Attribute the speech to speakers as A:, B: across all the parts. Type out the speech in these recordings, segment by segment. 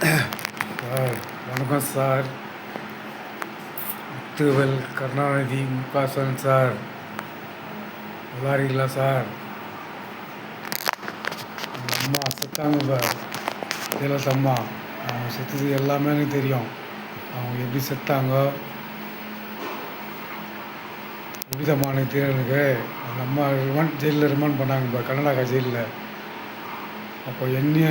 A: Sir வணக்கம் sir. Muthuvel Karunanidhi முகாசன் sir, நல்லா இருக்கீங்களா சார்? அந்த அம்மா செத்தாங்க சார், ஜெயலலிதா. அவங்க செத்தது எல்லாமே எனக்கு தெரியும். அவங்க எப்படி செத்தாங்க எப்படிதம்மா எனக்கு தெரியும். எனக்கு அந்த அம்மா ஜெயிலில் ரிமாண்ட் பண்ணாங்க இப்போ கர்நாடகா ஜெயிலில். அப்போ என்னை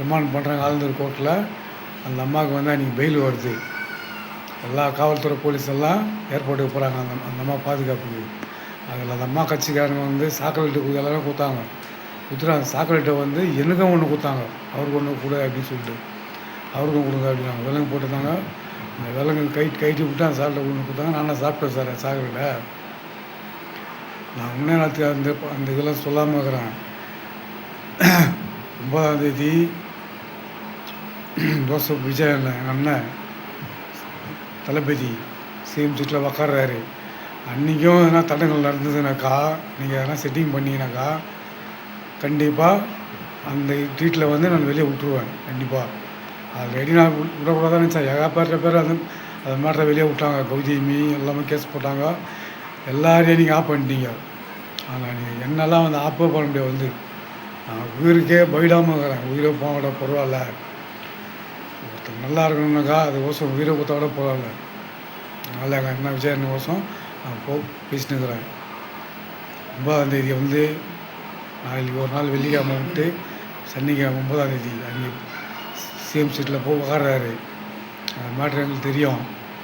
A: ரிமாண்ட் பண்ணுறாங்க ஆளுநர் கோர்ட்டில். அந்த அம்மாவுக்கு வந்து அன்றைக்கி பெயில் வருது. எல்லா காவல்துறை போலீஸ் எல்லாம் ஏர்போர்ட்டுக்கு போகிறாங்க அந்த அம்மா பாதுகாப்புக்கு. அதில் அந்த அம்மா கட்சிக்காரங்க வந்து சாக்லேட்டு எல்லாமே கொடுத்தாங்க. கொடுத்துட்டு சாக்லேட்டை வந்து எனக்கும் ஒன்று கொடுத்தாங்க, அவருக்கு ஒன்று கொடு அப்படின்னு சொல்லிட்டு. அவருக்கும் கொடுங்க அப்படின்னாங்க. விலங்கு போட்டுருந்தாங்க. அந்த விலங்கு கைட்டி விட்டு அந்த சாக்லேட்டை ஒன்று கொடுத்தாங்க. நான் சாப்பிட்டேன் சார் சாக்லேட்டை. நான் முன்னே நேரத்துக்கு அந்த இதெல்லாம் சொல்லாமல் இருக்கிறேன். 9ஆம் ஜோசப் விஜயன் எங்கள் அண்ணன் தளபதி சிஎம் சீட்டில் உக்காடுறாரு. அன்றைக்கும் எதனா தடங்கள் நடந்ததுனாக்கா, நீங்கள் எதனா செட்டிங் பண்ணிங்கனாக்கா கண்டிப்பாக அந்த ட்ரீட்டில் வந்து நான் வெளியே விட்டுருவேன். கண்டிப்பாக ஆல்ரெடி நான் விடக்கூடாதான்னு நினச்சேன். பேர் அதை மாற்ற வெளியே விட்டாங்க. கௌதமி எல்லாமே கேஸ் போட்டாங்க. எல்லாரையும் நீங்கள் ஆஃப் பண்ணிட்டீங்க. ஆனால் நீங்கள் என்னெல்லாம் வந்து ஆஃபே பண்ண முடியாது. வந்து நான் உயிருக்கே பயிடாமல் இருக்கிறேன். உயிரை போக பரவாயில்ல. ஒருத்தர் நல்லா இருக்கணும்னாக்கா அதுக்கோசம் உயிரை கொடுத்தா கூட பரவாயில்ல. அதனால் எங்கள் என்ன விஜயனுக்கோசம் நான் பேசினுக்கிறேன். 9ஆம் வந்து நாளைக்கு ஒரு நாள் வெள்ளிக்கிழமை விட்டு சனிக்கிழமை 9ஆம் அங்கே சிஎம் சீட்டில் உட்காடுறாரு. அந்த மேட்ரு எங்களுக்கு தெரியும்.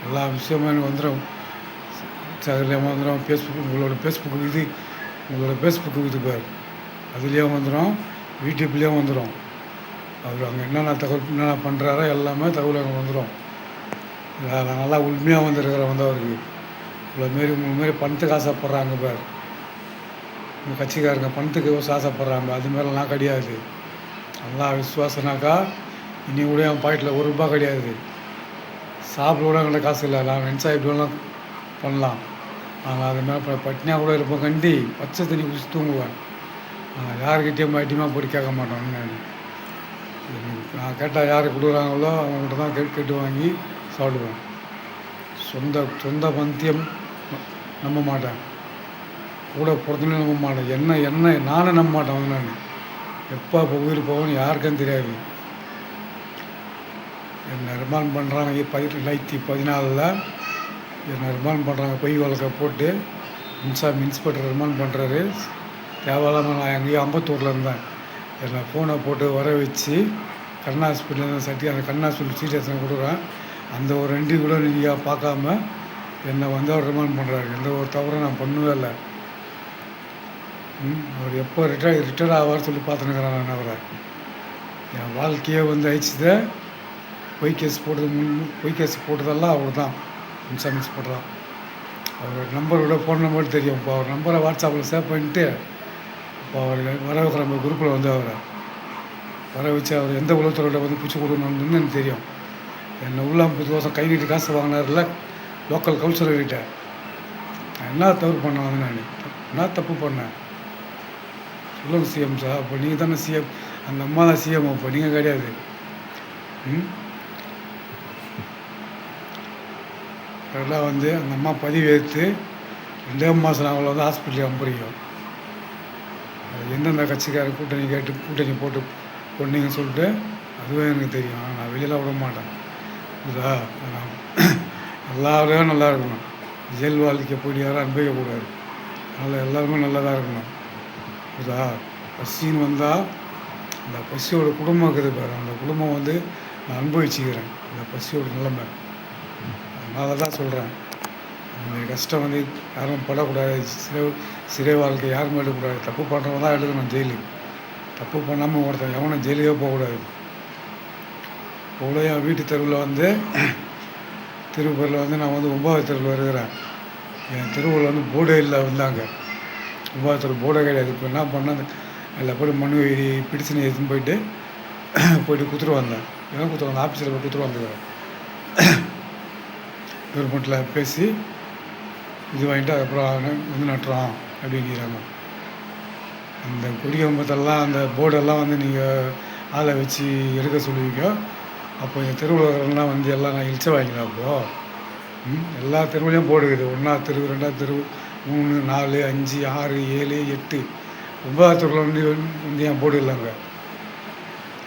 A: எல்லா விஷயமும் எனக்கு வந்துடும். சகலியமாக வந்துடும். உங்களோட ஃபேஸ்புக்கு இது பேர் அதுலேயும் வந்துடும், யூடியூப்லேயும் வந்துடும். அவர் அங்கே என்னென்ன பண்ணுறாரோ எல்லாமே தகவல் அங்கே வந்துடும். நான் நல்லா உண்மையாக வந்துருக்கிறேன். வந்து அவருக்கு உங்களை மாரி பணத்துக்கு ஆசைப்பட்றாங்க பேர். உங்கள் கட்சிக்காரங்க பணத்துக்கு ஆசைப்பட்றாங்க. அதுமாரிலாம் கிடையாது. நல்லா விசுவாசனாக்கா இனி கூட என் பாக்கெட்டில் ₹1 கிடையாது. சாப்பிட கூட எங்கள்கிட்ட காசு இல்லை. நான் நினச்சா இப்படிலாம் பண்ணலாம். நாங்கள் அதுமாதிரி பட்டினியாக கூட இருப்போம். கண்டி பச்சை தண்ணி குடிச்சு தூங்குவேன். நாங்கள் யாருக்கிட்டேயும் ஐட்டியமாக போட்டு கேட்க மாட்டோம். நான் கேட்டால் யார் கொடுக்குறாங்களோ அவங்கள்ட்ட தான் கேட்டு வாங்கி சாப்பிடுவேன். சொந்த பந்தியம் நம்ப மாட்டேன். கூட பிறந்தனே நம்ப மாட்டேன். என்ன நானும் நம்ப மாட்டேன். நான் எப்போ உயிர் போகணும்னு யாருக்கும் தெரியாது. என்னை ரிமாண்ட் பண்ணுறாங்க 2014 என்னை ரிமாண்ட் பண்ணுறாங்க. பொய் வழக்கை போட்டு இன்ஸ்பெக்டர் ரிமாண்ட் பண்ணுறாரு. தேவையில்லாமல் நான் எங்கேயோ அம்பத்தூரில் இருந்தேன். என்னை ஃபோனை போட்டு வர வச்சு கண்ணா ஹாஸ்பிட்டலில் அந்த கண்ணா ஹாஸ்பிட்டல் சீரியஸாக கொடுக்குறேன். அந்த ஒரு 2 கூட நீங்கள் பார்க்காம என்னை வந்து அவர் ரிமாண்ட் பண்ணுறாரு. எந்த ஒரு தவறும் நான் பண்ணவே இல்லை. அவர் எப்போ ரிட்டையர் ஆவார் சொல்லி பார்த்துனுக்கிறேன். நான் அவரை என் வாழ்க்கையே வந்து அழிச்சதை பொய் கேஸ் போட்டதெல்லாம் அவர் தான். இன்சூரன்ஸ் போடுறான். அவர் நம்பரோட ஃபோன் நம்பர் தெரியும். இப்போ அவர் நம்பரை வாட்ஸ்அப்பில் சேவ் பண்ணிட்டு இப்போ அவர் வர வைக்கிற நம்ம குரூப்பில் வந்து அவரை வர வச்சு அவர் எந்த உலகத்தோட வந்து பிடிச்சி கொடுக்கணுன்னு எனக்கு தெரியும். என்னை உள்ள 50 வருஷம் கை நீட்டு காசு வாங்கினார்ல லோக்கல் கவுன்சிலர்கிட்ட. நான் என்ன தவறு பண்ணேன்? வந்து நான் என்ன தப்பு பண்ணேன் சொல்லுங்கள் சிஎம் சார். அப்போ நீங்கள் தானே சிஎம். அந்த அம்மா தான் சிஎம். அப்போ நீங்கள் கிடையாது. அதெல்லாம் வந்து அந்த அம்மா பதிவு எடுத்து 2 மாதம் அவங்கள வந்து ஹாஸ்பிட்டலுக்கு அனுப்புறீங்க. எந்தெந்த கட்சிக்கார கூட்டணி போட்டு பொண்ணுங்கன்னு சொல்லிட்டு அதுவே எனக்கு தெரியும். நான் வெளியில் விட மாட்டேன். இதா நான் எல்லாரும் நல்லா இருக்கணும். ஜெயில் வாழ்க்கை போய் யாரும் அனுபவிக்கக்கூடாது. அதனால் எல்லாருமே நல்லா தான் இருக்கணும். இதா பசின்னு வந்தால் அந்த பசியோட குடும்பம் இருக்குது பாரு. அந்த குடும்பம் வந்து நான் அனுபவிச்சுக்கிறேன் அந்த பசியோட நிலைமை. அதனால தான் சொல்கிறேன், அந்த கஷ்டம் வந்து யாரும் படக்கூடாது. சிறை வாழ்க்கை யாருமே எடுக்கக்கூடாது. தப்பு பண்ணுறவங்க தான் எடுக்கணும் ஜெயிலுக்கு. தப்பு பண்ணாமல் ஒருத்தன் எவனும் ஜெயிலுக்கே போகக்கூடாது. போல என் வீட்டு தெருவில் வந்து திருப்பூரில் வந்து நான் வந்து 9வது தெருவில் இருக்கிறேன். என் தெருவில் வந்து போர்டே இல்லை. வந்தாங்க 9வது தெரு போர்டே கிடையாது. இப்போ என்ன பண்ணேன், அதில் போய்ட்டு மனு பிடிச்சுன்னு எடுத்துன்னு போயிட்டு கொடுத்துட்டு வந்தேன். ஏன்னா கொடுத்துட்டு வந்தேன். ஆஃபீஸில் போய் கொடுத்துட்டு வந்துக்கிறேன். கவர்மெண்ட்டில் பேசி இது வாங்கிட்டு அதுக்கப்புறம் வந்து நட்டுறோம் அப்படிங்கிறாங்க. அந்த கொடி கம்பத்தெல்லாம் அந்த போர்டெல்லாம் வந்து நீங்கள் ஆளை வச்சு எடுக்க சொல்லுவீங்க. அப்போ எங்கள் தெருவுலலாம் வந்து எல்லாம் நான் இழிச்ச வாங்கிக்கலாம் அப்போது. எல்லா தெருவுலேயும் போர்டு இருக்குது. 1ஆவது தெரு, 2ஆவது தெரு, 3, 4, 5, 6, 7, 8, 9ஆவது தெருவில் வந்து ஏன் போர்டு இல்லைங்க?